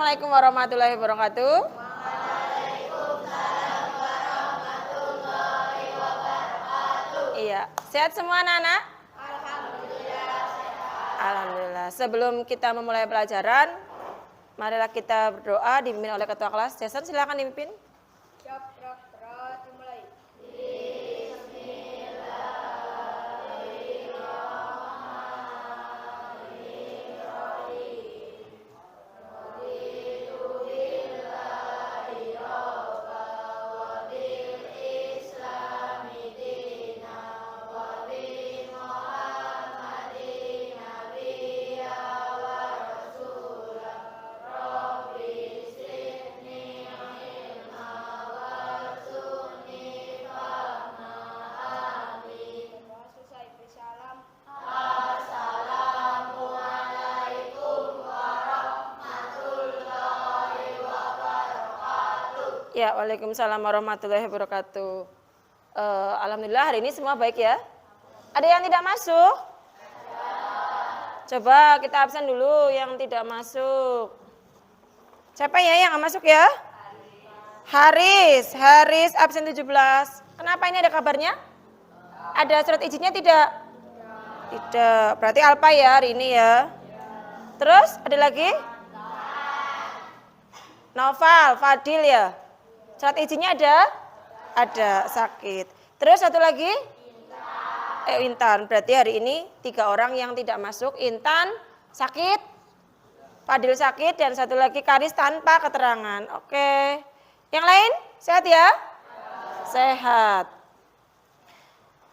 Assalamualaikum warahmatullahi wabarakatuh. Iya, sehat semua anak-anak? Alhamdulillah. Sebelum kita memulai pelajaran, marilah kita berdoa dipimpin oleh ketua kelas. Jason, silakan dipimpin. Dimulai. Ya, waalaikumsalam warahmatullahi wabarakatuh. Alhamdulillah hari ini semua baik ya. Ada yang tidak masuk? Coba kita absen dulu yang tidak masuk. Siapa ya yang nggak masuk ya? Haris absen 17. Kenapa ini ada kabarnya? Ada surat izinnya tidak? Tidak. Berarti Alpa ya hari ini ya. Terus ada lagi? Noval, Fadil ya. Surat izinnya ada? Ada, sakit. Terus satu lagi? Intan. Berarti hari ini 3 orang yang tidak masuk. Intan sakit, Fadil sakit, dan satu lagi Karis tanpa keterangan. Oke. Yang lain sehat ya? Sehat.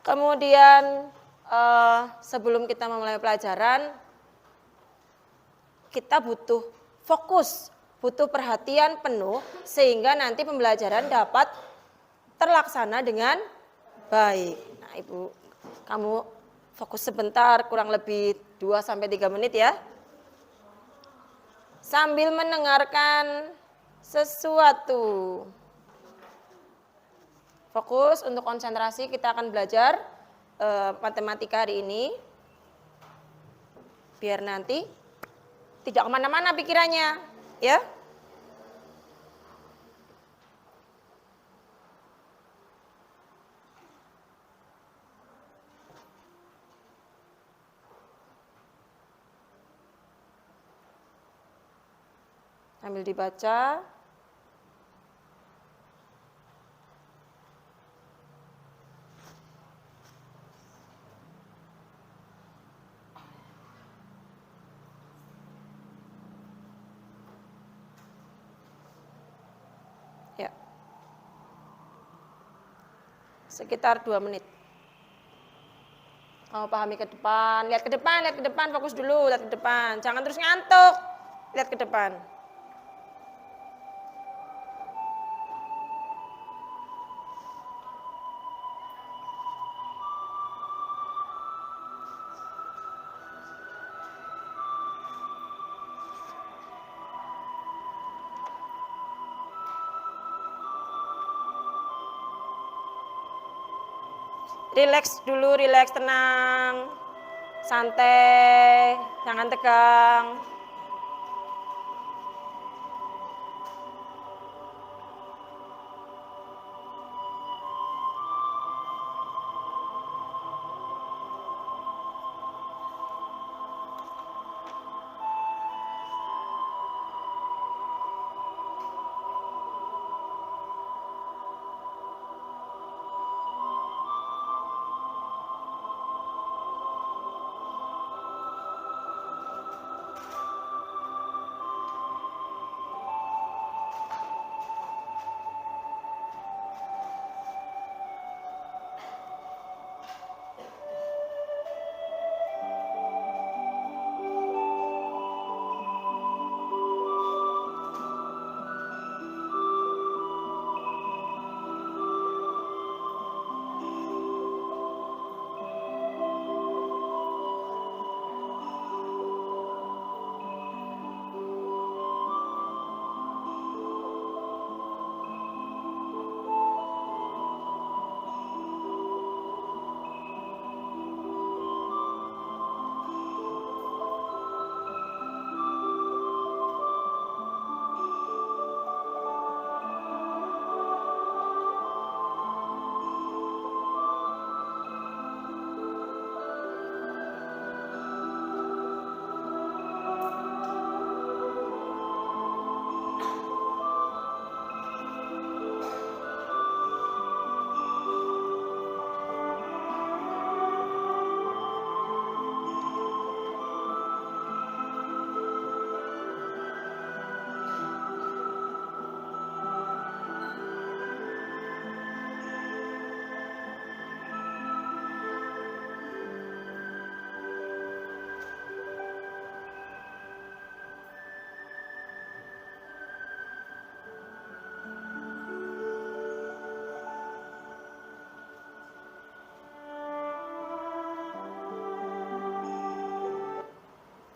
Kemudian sebelum kita memulai pelajaran, kita butuh fokus, butuh perhatian penuh sehingga nanti pembelajaran dapat terlaksana dengan baik. Nah, Ibu, kamu fokus sebentar, kurang lebih 2-3 menit ya. Sambil mendengarkan sesuatu. Fokus untuk konsentrasi, kita akan belajar matematika hari ini. Biar nanti tidak kemana-mana pikirannya, ya. Sambil dibaca. Ya. Sekitar 2 menit. Kamu pahami ke depan, lihat ke depan, fokus dulu, lihat ke depan. Jangan terus ngantuk, lihat ke depan. Rileks dulu, rileks, tenang, santai, jangan tegang.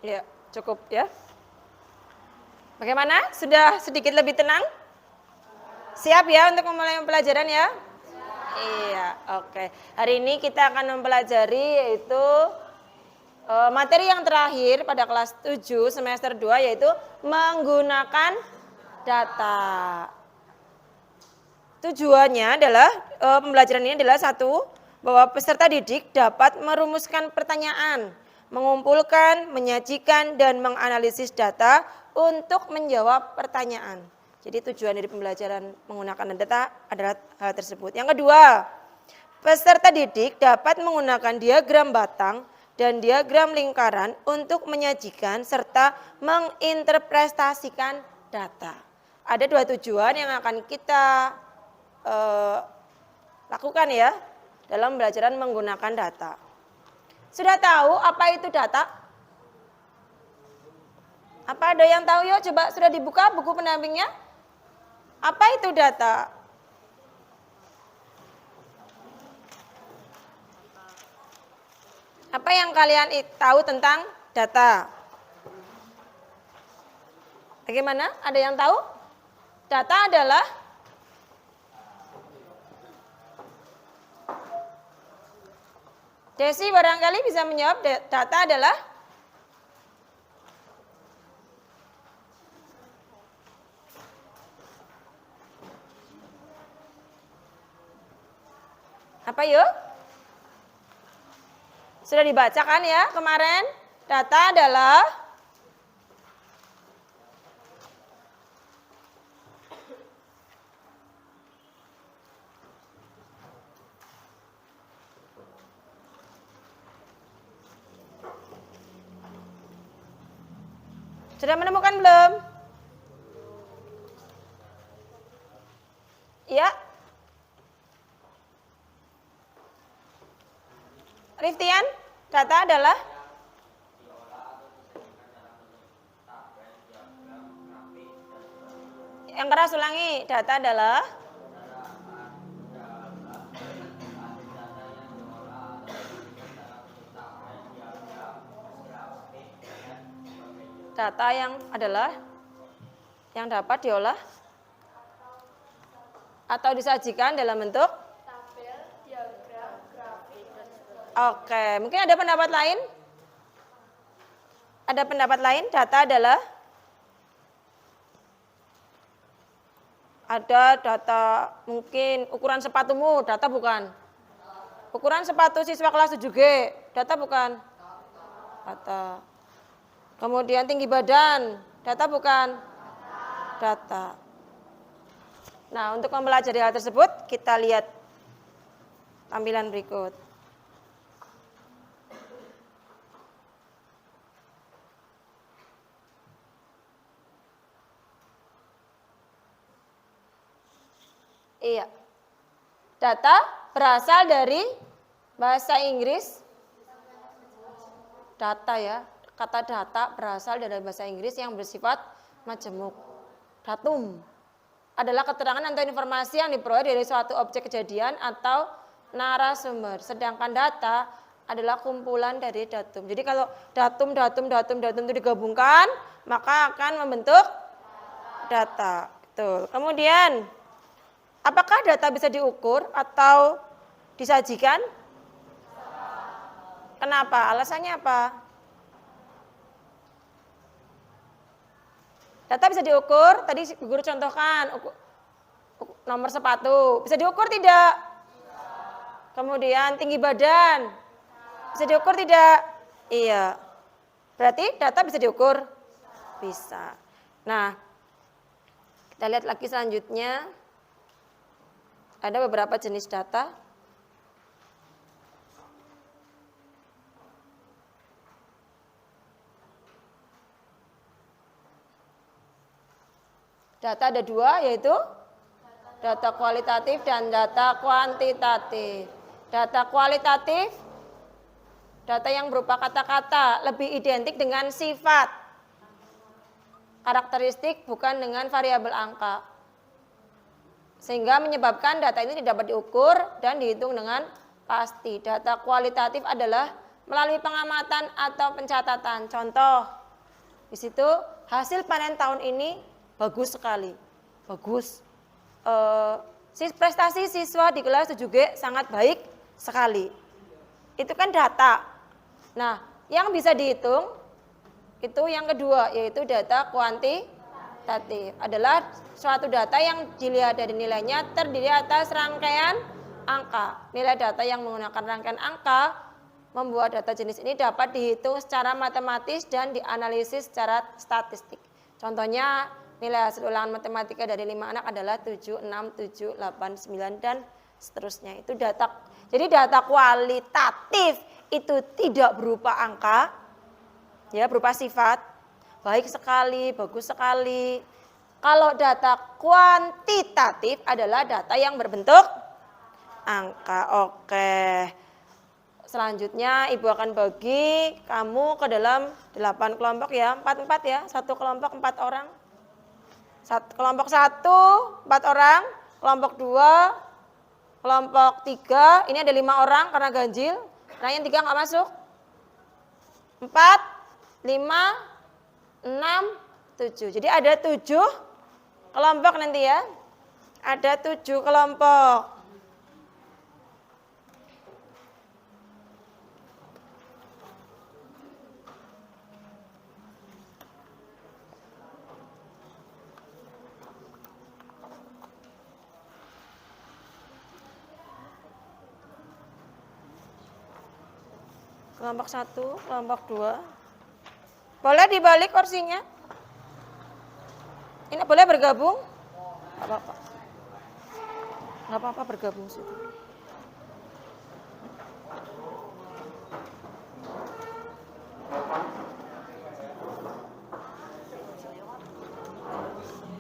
Ya, cukup ya. Bagaimana? Sudah sedikit lebih tenang? Siap ya untuk memulai pelajaran ya? Iya, oke. Hari ini kita akan mempelajari yaitu materi yang terakhir pada kelas 7 semester 2 yaitu menggunakan data. Tujuannya adalah pembelajaran ini adalah satu, bahwa peserta didik dapat merumuskan pertanyaan, mengumpulkan, menyajikan, dan menganalisis data untuk menjawab pertanyaan. Jadi tujuan dari pembelajaran menggunakan data adalah hal tersebut. Yang kedua, peserta didik dapat menggunakan diagram batang dan diagram lingkaran untuk menyajikan serta menginterpretasikan data. Ada dua tujuan yang akan kita lakukan ya dalam pembelajaran menggunakan data. Sudah tahu apa itu data? Apa ada yang tahu? Yuk coba, sudah dibuka buku pendampingnya? Apa itu data? Apa yang kalian tahu tentang data? Bagaimana? Ada yang tahu? Data adalah Desi barangkali bisa menjawab, data adalah apa yuk? Sudah dibacakan ya kemarin? Data adalah sudah menemukan belum? Ya. Riftian, data adalah yang keras ulangi, data adalah data yang adalah yang dapat diolah atau disajikan dalam bentuk tabel, diagram, grafik, dan sebagainya. Oke, mungkin ada pendapat lain? Ada pendapat lain? Data adalah ada data mungkin ukuran sepatumu, data bukan? Ukuran sepatu siswa kelas 7G, data bukan? Data. Kemudian tinggi badan, data bukan? Data. Nah, untuk mempelajari hal tersebut, kita lihat tampilan berikut. Iya. Data berasal dari bahasa Inggris. Data ya. Kata data berasal dari bahasa Inggris yang bersifat majemuk. Datum adalah keterangan atau informasi yang diperoleh dari suatu objek kejadian atau narasumber. Sedangkan data adalah kumpulan dari datum. Jadi kalau datum itu digabungkan, maka akan membentuk data. Betul. Kemudian, apakah data bisa diukur atau disajikan? Kenapa? Alasannya apa? Data bisa diukur, tadi guru contohkan, nomor sepatu, bisa diukur tidak? Kemudian tinggi badan, bisa diukur tidak? Iya. Berarti data bisa diukur? Bisa. Nah, kita lihat lagi selanjutnya, ada beberapa jenis data. Data ada dua, yaitu data kualitatif dan data kuantitatif. Data kualitatif, data yang berupa kata-kata, lebih identik dengan sifat, karakteristik, bukan dengan variabel angka. Sehingga menyebabkan data ini tidak dapat diukur dan dihitung dengan pasti. Data kualitatif adalah melalui pengamatan atau pencatatan. Contoh, Di situ hasil panen tahun ini bagus sekali. Bagus. Prestasi siswa di kelas 7G sangat baik sekali. Itu kan data. Nah, yang bisa dihitung itu yang kedua, yaitu data kuantitatif. Adalah suatu data yang dilihat dari nilainya terdiri atas rangkaian angka. Nilai data yang menggunakan rangkaian angka membuat data jenis ini dapat dihitung secara matematis dan dianalisis secara statistik. Contohnya, nilai hasil ulangan matematika dari 5 anak adalah 7, 6, 7, 8, 9, dan seterusnya. Itu data. Jadi data kualitatif itu tidak berupa angka, ya, berupa sifat. Baik sekali, bagus sekali. Kalau data kuantitatif adalah data yang berbentuk angka. Oke. Selanjutnya Ibu akan bagi kamu ke dalam 8 kelompok ya, 4-4 ya, satu kelompok 4 orang. Kelompok 1, 4 orang, kelompok 2, kelompok 3, ini ada 5 orang karena ganjil, nah yang 3 nggak masuk. 4, 5, 6, 7. Jadi ada 7 kelompok nanti ya. Ada 7 kelompok. Kelompok 1, kelompok 2. Boleh dibalik kursinya? Ini boleh bergabung? Enggak apa-apa. Enggak apa-apa bergabung situ.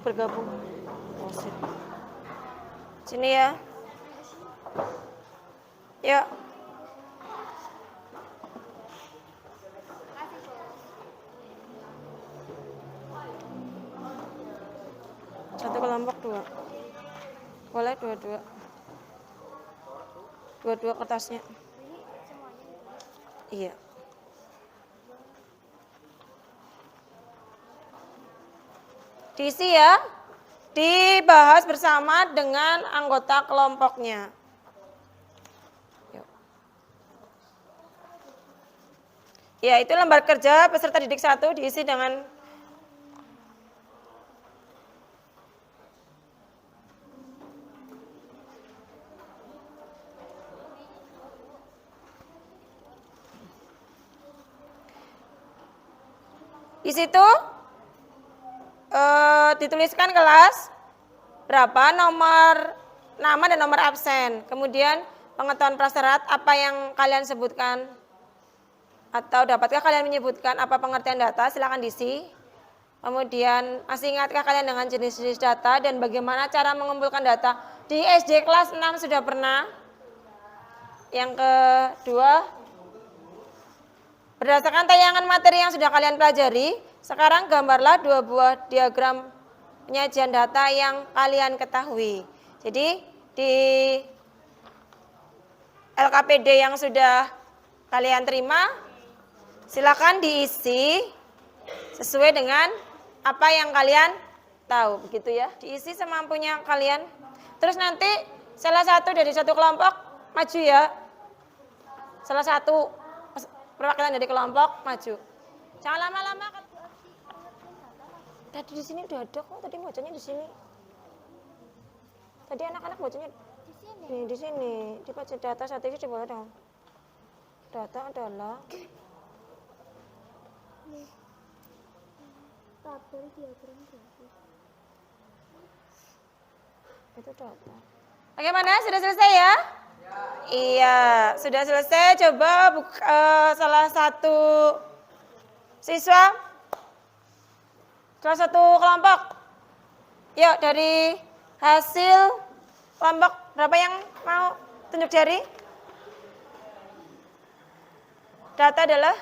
Bergabung. Oh, sini ya. Yuk. Satu kelompok 2. Boleh dua-dua. Dua-dua kertasnya. Iya. Diisi ya. Dibahas bersama dengan anggota kelompoknya. Yuk. Ya, itu lembar kerja peserta didik 1 diisi dengan di situ dituliskan kelas berapa, nomor nama dan nomor absen. Kemudian pengetahuan prasyarat apa yang kalian sebutkan atau dapatkah kalian menyebutkan apa pengertian data, silakan diisi. Kemudian masih ingatkah kalian dengan jenis-jenis data dan bagaimana cara mengumpulkan data? Di SD kelas 6 sudah pernah. Yang kedua, berdasarkan tayangan materi yang sudah kalian pelajari, sekarang gambarlah 2 buah diagram penyajian data yang kalian ketahui. Jadi di LKPD yang sudah kalian terima, silakan diisi sesuai dengan apa yang kalian tahu, begitu ya. Diisi semampunya kalian. Terus nanti salah satu dari satu kelompok maju ya. Salah satu perwakilan dari kelompok maju. Jangan lama-lama. Tadi di sini udah ada kok. Tadi bacanya di sini. Tadi anak-anak bacanya di sini. Nih, di sini. Dibaca data satu itu coba dong. Data adalah tabel diagram grafis. Itu data. Bagaimana? Sudah selesai ya? Iya, sudah selesai. Coba salah satu siswa, salah satu kelompok. Yuk, dari hasil kelompok berapa yang mau tunjuk jari? Data adalah,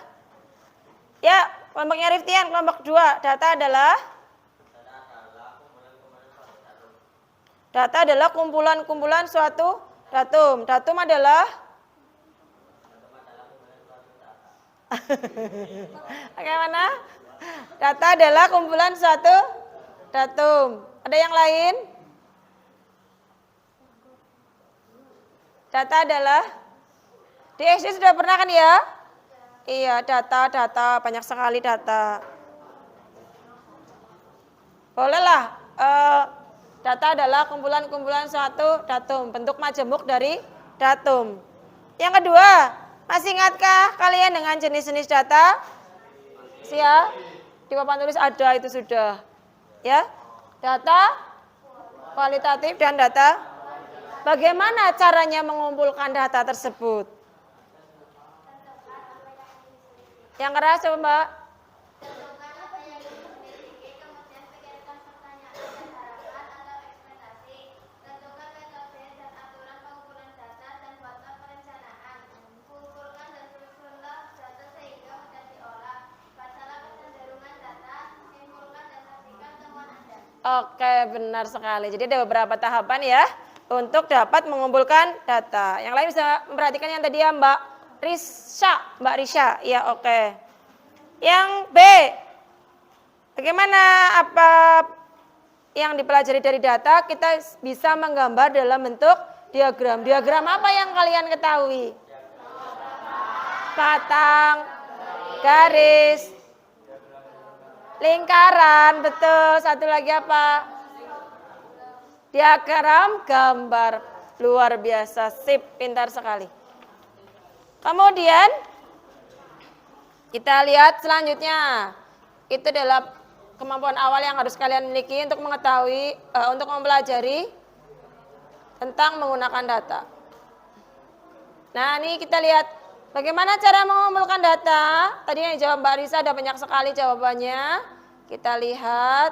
ya, kelompoknya Riftian, kelompok 2. Data adalah kumpulan-kumpulan suatu datum. Datum adalah bagaimana? Data adalah kumpulan suatu datum. Ada yang lain? Data adalah di SD sudah pernah kan ya? Iya, data, banyak sekali data. Bolehlah, data adalah kumpulan-kumpulan suatu datum, bentuk majemuk dari datum. Yang kedua, masih ingatkah kalian dengan jenis-jenis data? Siap? Di papan tulis ada itu sudah. Ya, data kualitatif dan data. Bagaimana caranya mengumpulkan data tersebut? Yang keras coba Mbak. Oke, benar sekali. Jadi ada beberapa tahapan ya untuk dapat mengumpulkan data. Yang lain bisa memperhatikan yang tadi ya Mbak Risha. Ya, oke. Yang B. Bagaimana apa yang dipelajari dari data kita bisa menggambar dalam bentuk diagram. Diagram apa yang kalian ketahui? Batang, garis, lingkaran, betul. Satu lagi apa? Diagram gambar. Luar biasa, sip, pintar sekali. Kemudian kita lihat selanjutnya. Itu adalah kemampuan awal yang harus kalian miliki untuk mengetahui, untuk mempelajari tentang menggunakan data. Nah, ini kita lihat bagaimana cara mengumpulkan data. Tadi yang dijawab Mbak Risa ada banyak sekali jawabannya. Kita lihat.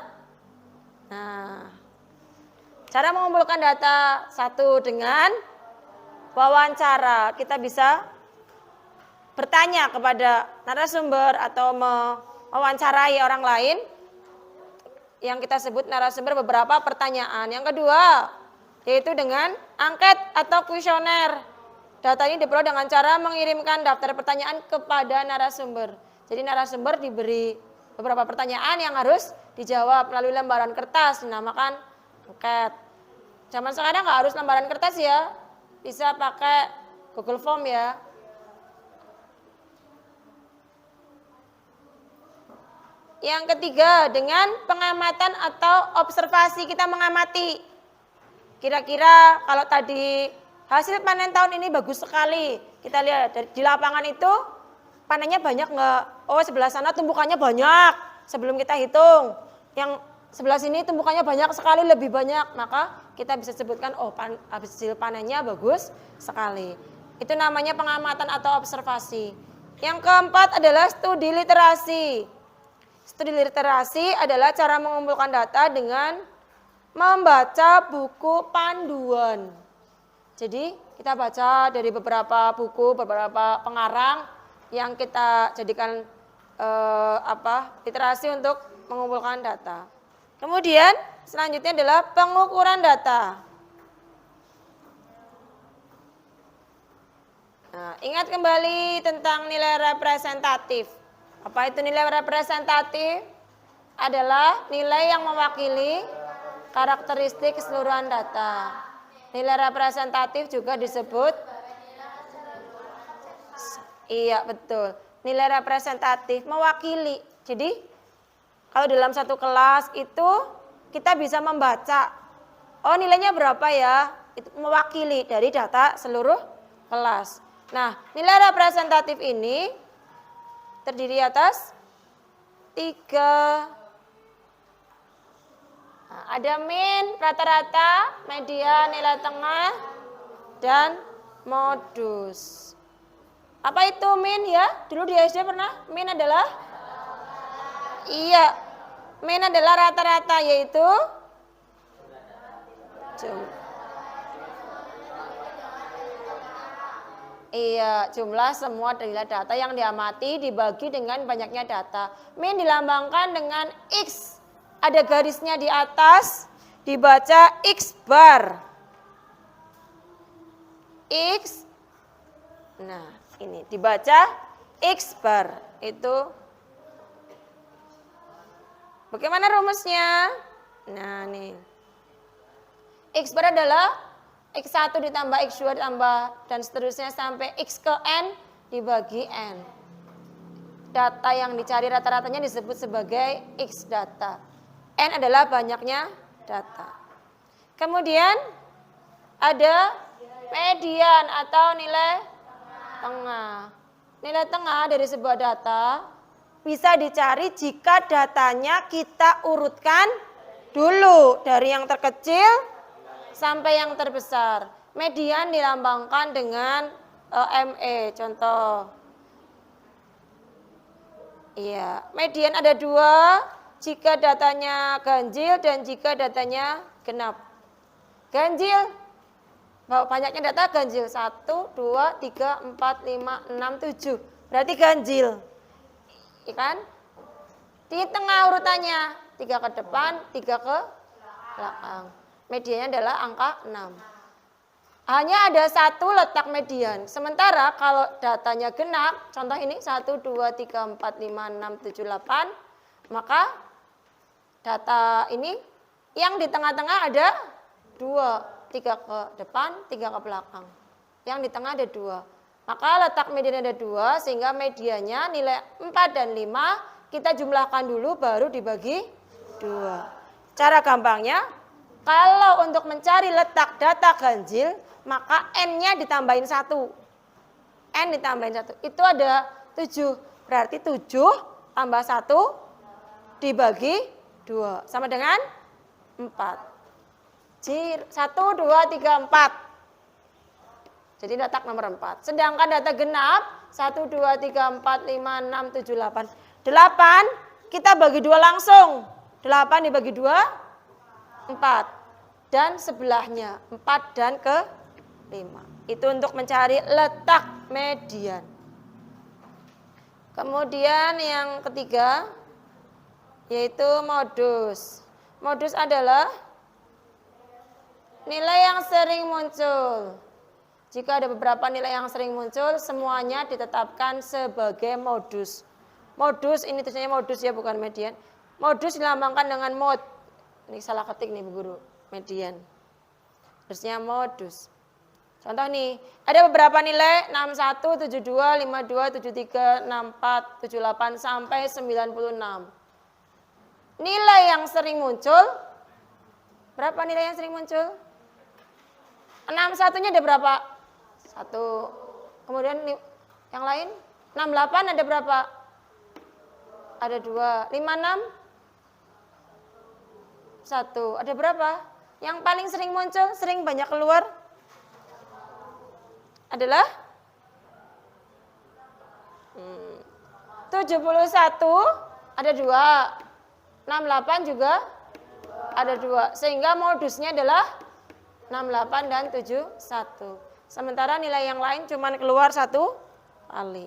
Nah, cara mengumpulkan data satu dengan wawancara. Kita bisa bertanya kepada narasumber atau mewawancarai orang lain yang kita sebut narasumber beberapa pertanyaan. Yang kedua, yaitu dengan angket atau kuesioner. Data ini diperoleh dengan cara mengirimkan daftar pertanyaan kepada narasumber. Jadi narasumber diberi beberapa pertanyaan yang harus dijawab melalui lembaran kertas, dinamakan angket. Zaman sekarang nggak harus lembaran kertas ya, bisa pakai Google Form ya. Yang ketiga, dengan pengamatan atau observasi, kita mengamati. Kira-kira kalau tadi hasil panen tahun ini bagus sekali. Kita lihat di lapangan itu panennya banyak nggak? Oh, sebelah sana tumpukannya banyak. Sebelum kita hitung, yang sebelah sini tumpukannya banyak sekali, lebih banyak. Maka kita bisa sebutkan, oh hasil panennya bagus sekali. Itu namanya pengamatan atau observasi. Yang keempat adalah studi literasi. Studi literasi adalah cara mengumpulkan data dengan membaca buku panduan. Jadi kita baca dari beberapa buku, beberapa pengarang yang kita jadikan literasi untuk mengumpulkan data. Kemudian selanjutnya adalah pengukuran data. Nah, ingat kembali tentang nilai representatif. Apa itu nilai representatif? Adalah nilai yang mewakili karakteristik keseluruhan data. Nilai representatif juga disebut, iya betul, nilai representatif mewakili. Jadi kalau dalam satu kelas itu kita bisa membaca, oh nilainya berapa ya, itu mewakili dari data seluruh kelas. Nah, nilai representatif ini terdiri atas 3. Nah, ada min, rata-rata, median, nilai tengah, dan modus. Apa itu min ya? Dulu di SD pernah? Min adalah? Iya, min adalah rata-rata, yaitu jumlah semua data yang diamati dibagi dengan banyaknya data. Min dilambangkan dengan X. Ada garisnya di atas, dibaca X bar. X. Nah, ini dibaca X bar. Itu Bagaimana rumusnya? Nah, nih. X bar adalah X1 ditambah X2 ditambah dan seterusnya sampai X ke N dibagi N. Data yang dicari rata-ratanya disebut sebagai X data. N adalah banyaknya data. Kemudian ada median atau nilai tengah. Nilai tengah dari sebuah data bisa dicari jika datanya kita urutkan dulu dari yang terkecil sampai yang terbesar. Median dilambangkan dengan ME, contoh. Iya, median ada 2 jika datanya ganjil dan jika datanya genap. Ganjil, banyaknya data ganjil 1, 2, 3, 4, 5, 6, 7. Berarti ganjil. Iya kan? Di tengah urutannya 3 ke depan, 3 ke belakang. Mediannya adalah angka 6. Hanya ada 1 letak median. Sementara kalau datanya genap, contoh ini 1, 2, 3, 4, 5, 6, 7, 8, maka data ini yang di tengah-tengah ada 2, 3 ke depan, 3 ke belakang. Yang di tengah ada 2. Maka letak median ada 2 sehingga mediannya nilai 4 dan 5 kita jumlahkan dulu baru dibagi 2. Cara gampangnya, kalau untuk mencari letak data ganjil, maka N-nya ditambahin 1. N ditambahin 1. Itu ada 7. Berarti 7 tambah 1 dibagi 2. Sama dengan 4. 1, 2, 3, 4. Jadi letak nomor 4. Sedangkan data genap, 1, 2, 3, 4, 5, 6, 7, 8. 8 kita bagi 2 langsung. 8 dibagi 2, 4. Dan sebelahnya 4 dan ke 5. Itu untuk mencari letak median. Kemudian yang ketiga yaitu modus. Modus adalah nilai yang sering muncul. Jika ada beberapa nilai yang sering muncul, semuanya ditetapkan sebagai modus. Modus ini tulisannya modus ya, bukan median. Modus dilambangkan dengan mod. Ini salah ketik nih Bu Guru. Median. Terusnya modus. Contoh nih, ada beberapa nilai 61, 72, 52, 73, 64, 78 sampai 96. Nilai yang sering muncul, berapa nilai yang sering muncul? 61-nya ada berapa? 1. Kemudian yang lain? 68 ada berapa? Ada 2. 56? 1. Ada berapa? Yang paling sering muncul, sering banyak keluar adalah 71 ada 2. 68 juga ada 2. Sehingga modusnya adalah 68 dan 71. Sementara nilai yang lain cuma keluar 1 kali.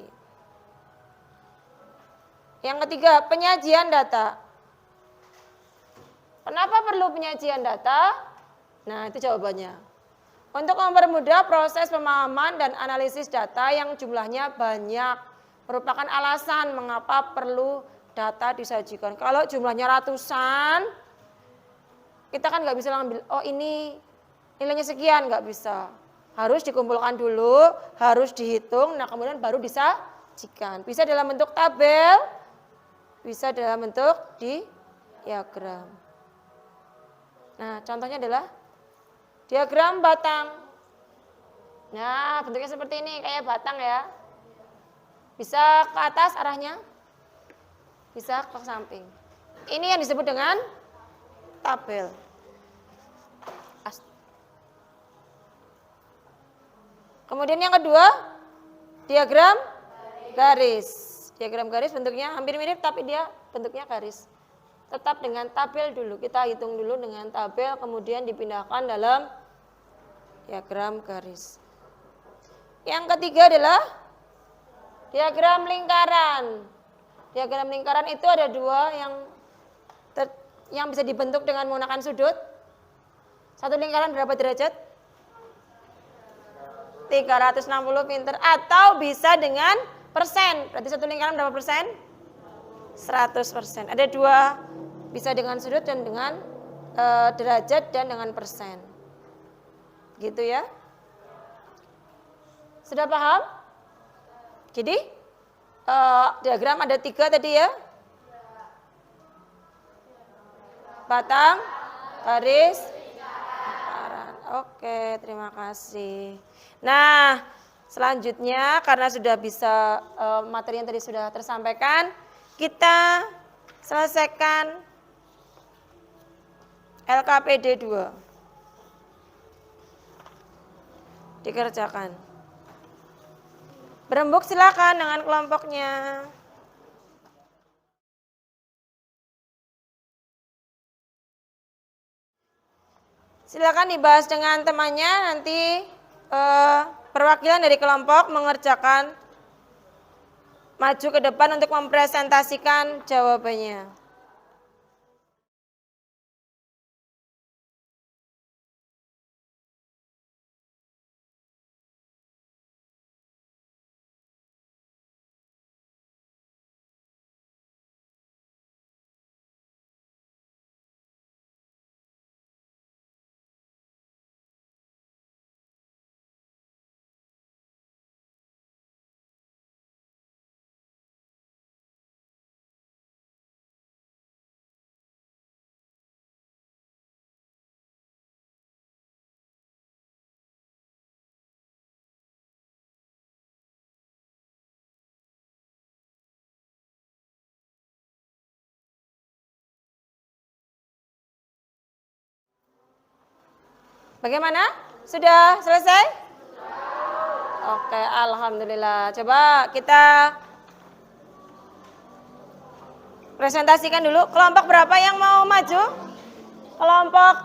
Yang ketiga, penyajian data. Kenapa perlu penyajian data? Nah, itu jawabannya. Untuk mempermudah proses pemahaman dan analisis data yang jumlahnya banyak, merupakan alasan mengapa perlu data disajikan. Kalau jumlahnya ratusan, kita kan nggak bisa ngambil, oh ini nilainya sekian, nggak bisa. Harus dikumpulkan dulu, harus dihitung, nah kemudian baru disajikan. Bisa dalam bentuk tabel, bisa dalam bentuk diagram. Nah, contohnya adalah diagram batang. Nah, bentuknya seperti ini, kayak batang ya. Bisa ke atas arahnya, bisa ke samping. Ini yang disebut dengan tabel. Kemudian yang kedua, diagram garis. Diagram garis bentuknya hampir mirip tapi dia bentuknya garis. Tetap dengan tabel dulu, kita hitung dulu dengan tabel, kemudian dipindahkan dalam diagram garis. Yang ketiga adalah diagram lingkaran. Diagram lingkaran itu ada 2 yang bisa dibentuk dengan menggunakan sudut. Satu lingkaran berapa derajat? 360 pinter. Atau bisa dengan persen. Berarti satu lingkaran berapa persen? 100%. Ada 2 Bisa dengan sudut dan dengan derajat dan dengan persen. Gitu ya. Sudah paham? Jadi diagram ada 3 tadi ya. Batang, garis, lingkaran. Oke, terima kasih. Nah, selanjutnya karena sudah bisa materi yang tadi sudah tersampaikan, kita selesaikan LKPD 2. Dikerjakan. Berembuk silakan dengan kelompoknya. Silakan dibahas dengan temannya, nanti perwakilan dari kelompok mengerjakan maju ke depan untuk mempresentasikan jawabannya. Bagaimana? Sudah selesai? Oke, alhamdulillah. Coba kita presentasikan dulu. Kelompok berapa yang mau maju? Kelompok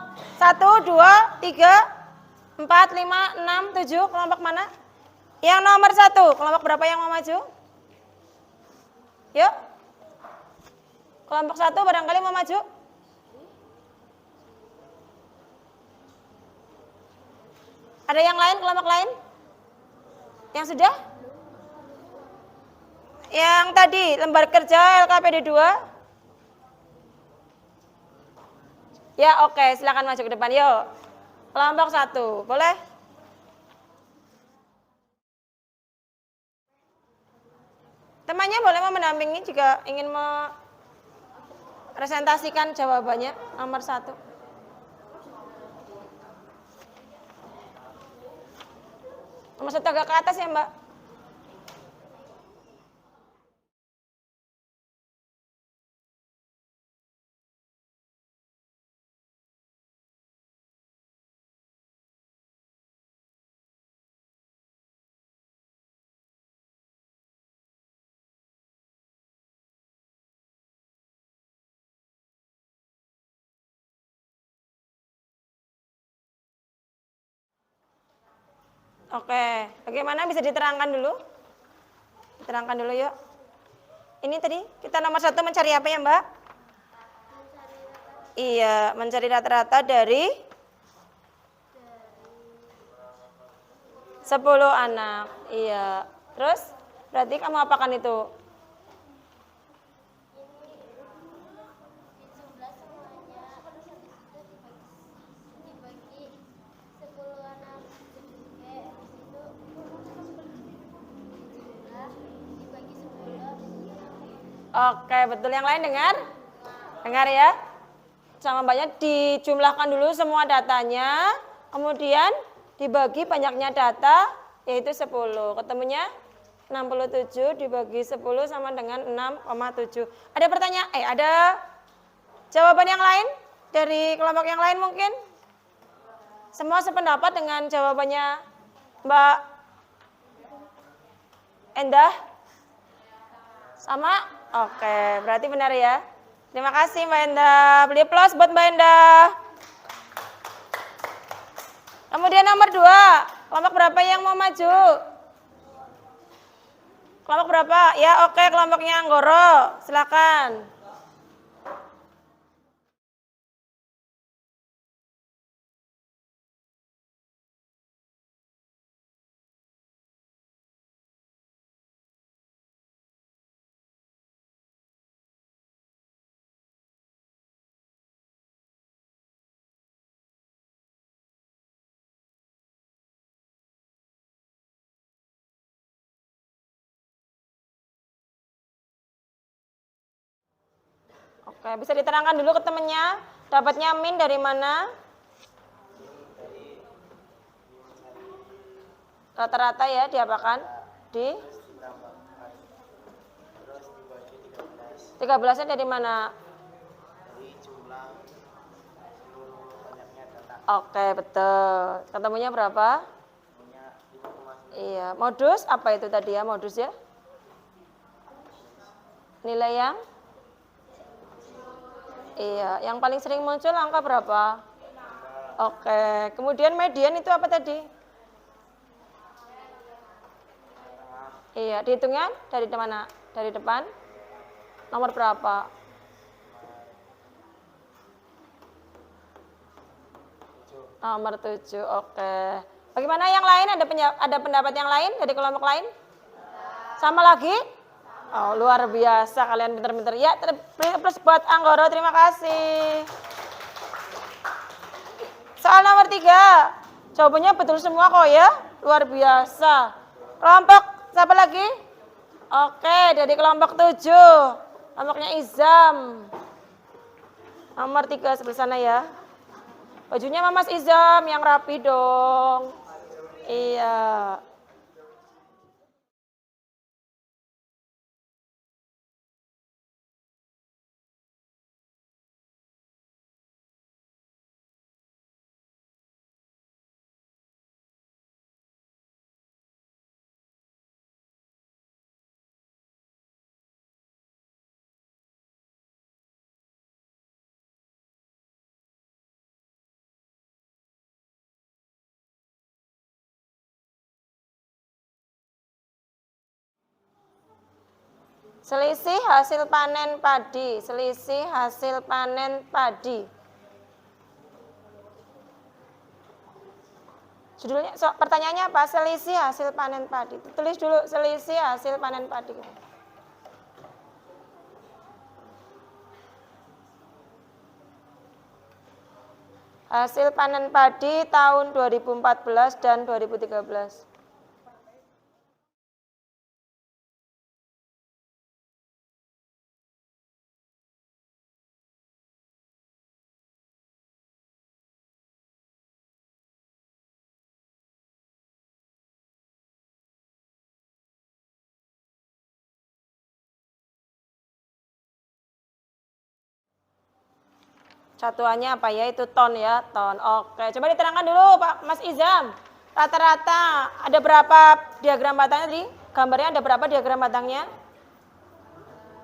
1, 2, 3, 4, 5, 6, 7. Kelompok mana? Yang nomor 1. Kelompok berapa yang mau maju? Yuk. Kelompok 1 barangkali mau maju? Ada yang lain, kelompok lain? Yang sudah? Yang tadi, lembar kerja LKPD 2? Ya, oke, silakan maju ke depan, yuk. Kelompok 1, boleh? Temannya boleh mendampingi jika ingin presentasikan jawabannya, nomor 1. Nomor 1 agak ke atas ya, Mbak. Oke, bagaimana bisa diterangkan dulu? Diterangkan dulu yuk. Ini tadi kita nomor 1 mencari apa ya, Mbak? Iya, mencari rata-rata dari 10 anak. Iya. Terus berarti kamu apakan itu? Oke, betul. Yang lain dengar? Dengar ya. Sama banyak dijumlahkan dulu semua datanya, kemudian dibagi banyaknya data, yaitu 10. Ketemunya 67 dibagi 10 sama dengan 6,7. Ada pertanyaan? Ada jawaban yang lain? Dari kelompok yang lain mungkin? Semua sependapat dengan jawabannya Mbak Endah? Sama? Oke, berarti benar ya. Terima kasih Mbak Endah. Beli plus buat Mbak Endah. Kemudian nomor 2, kelompok berapa yang mau maju? Kelompok berapa? Ya oke, kelompoknya Anggoro. Silakan. Oke, bisa diterangkan dulu ke temennya, dapatnya min dari mana? Rata-rata ya diapakan? Di 13-nya dari mana? Oke, betul. Ketemunya berapa? Iya, modus apa itu tadi ya, modus ya? Nilai yang? Iya, yang paling sering muncul angka berapa? Oke, kemudian median itu apa tadi? Iya, dihitungnya dari mana? Dari depan? Nomor berapa? Nomor 7, oke. Bagaimana yang lain? Ada pendapat yang lain dari kelompok lain? Sama lagi? Oh, luar biasa kalian pinter-pinter. Ya, plus buat Anggoro, terima kasih. Soal nomor 3. Jawabannya betul semua kok ya. Luar biasa. Kelompok siapa lagi? Oke, dari kelompok 7. Kelompoknya Izam. Nomor 3 sebelah sana ya. Bajunya Mamas Izam yang rapi dong. Iya. Selisih hasil panen padi, selisih hasil panen padi. Judulnya, pertanyaannya apa? Selisih hasil panen padi. Tulis dulu selisih hasil panen padi. Hasil panen padi tahun 2014 dan 2013. Satuannya apa ya? Itu ton ya, ton. Oke, coba diterangkan dulu Pak Mas Izam. Rata-rata ada berapa diagram batangnya tadi? Gambarnya ada berapa diagram batangnya?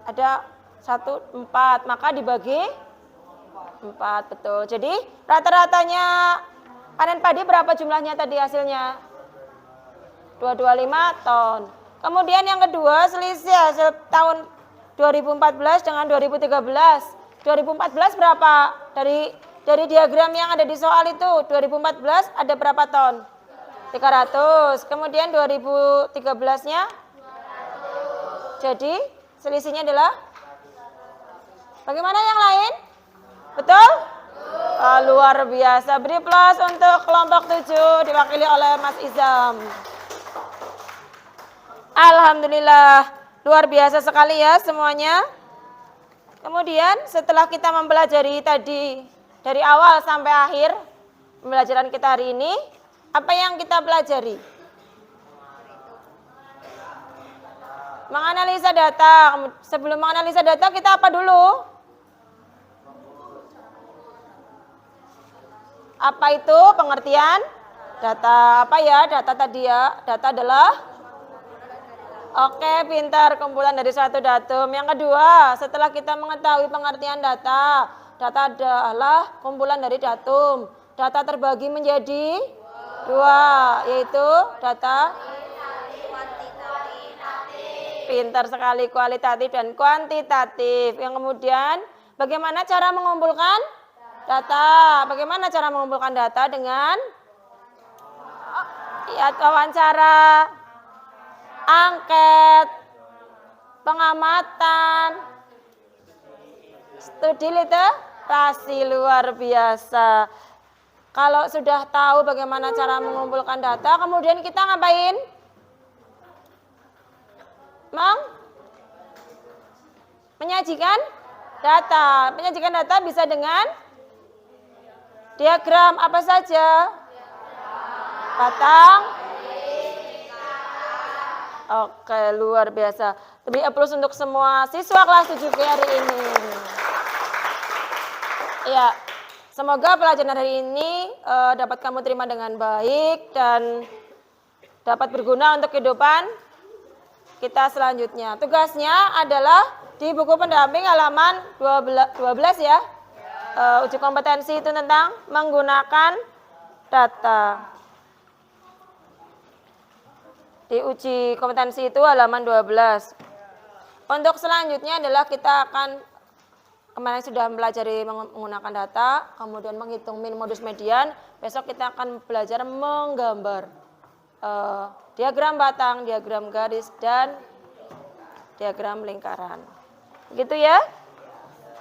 Ada 1, 4, maka dibagi 4, betul. Jadi rata-ratanya panen padi berapa jumlahnya tadi hasilnya? 225 ton. Kemudian yang kedua, selisih hasil tahun 2014 dengan 2013. 2014 berapa? Dari diagram yang ada di soal itu, 2014 ada berapa ton? 300. Kemudian 2013-nya? Jadi selisihnya adalah? Bagaimana yang lain? Betul? Oh, luar biasa. Beri plus untuk kelompok 7 diwakili oleh Mas Izam. Alhamdulillah. Luar biasa sekali ya semuanya. Kemudian setelah kita mempelajari tadi dari awal sampai akhir pembelajaran kita hari ini, apa yang kita pelajari? Menganalisa data. Sebelum menganalisa data kita apa dulu? Apa itu pengertian data? Apa ya data tadi ya? Data adalah? Oke, pintar, kumpulan dari suatu datum. Yang kedua, setelah kita mengetahui pengertian data, data adalah kumpulan dari datum. Data terbagi menjadi 2, yaitu data pintar sekali, kualitatif dan kuantitatif. Yang kemudian, bagaimana cara mengumpulkan data? Bagaimana cara mengumpulkan data dengan wawancara, angket, pengamatan, studi literasi. Luar biasa. Kalau sudah tahu bagaimana cara mengumpulkan data, kemudian kita ngapain? Menyajikan Data. Menyajikan data bisa dengan diagram apa saja? Batang. Oke, luar biasa. Lebih plus untuk semua siswa kelas 7B hari ini. Ya, semoga pelajaran hari ini dapat kamu terima dengan baik dan dapat berguna untuk kehidupan kita selanjutnya. Tugasnya adalah di buku pendamping halaman 12 ya. Uji kompetensi itu tentang menggunakan data. Di uji kompetensi itu halaman 12. Untuk selanjutnya adalah kita akan kemarin sudah mempelajari menggunakan data, kemudian menghitung min modus median. Besok kita akan belajar menggambar diagram batang, diagram garis, dan diagram lingkaran. Begitu ya.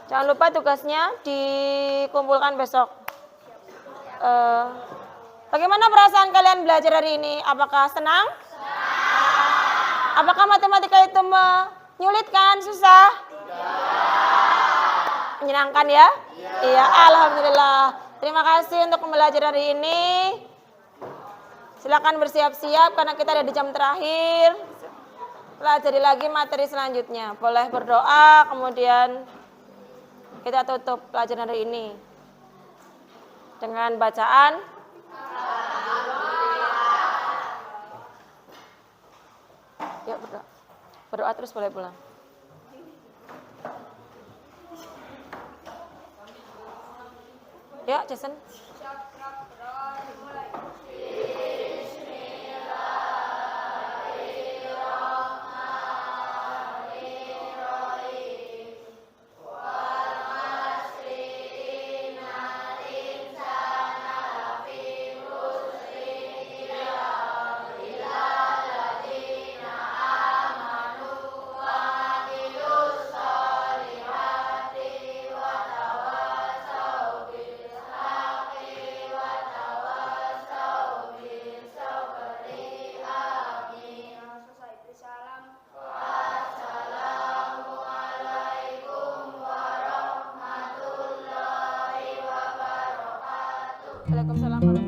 Jangan lupa tugasnya dikumpulkan besok. Bagaimana perasaan kalian belajar hari ini? Apakah senang? Apakah matematika itu menyulitkan, susah? Menyenangkan ya? Iya, alhamdulillah. Terima kasih untuk pembelajaran hari ini. Silakan bersiap-siap karena kita ada di jam terakhir. Pelajari lagi materi selanjutnya. Boleh berdoa, kemudian kita tutup pelajaran hari ini dengan bacaan ya, berdoa. Berdoa terus boleh pulang. Ya, Jason. Waalaikumsalam warahmatullahi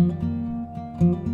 wabarakatuh.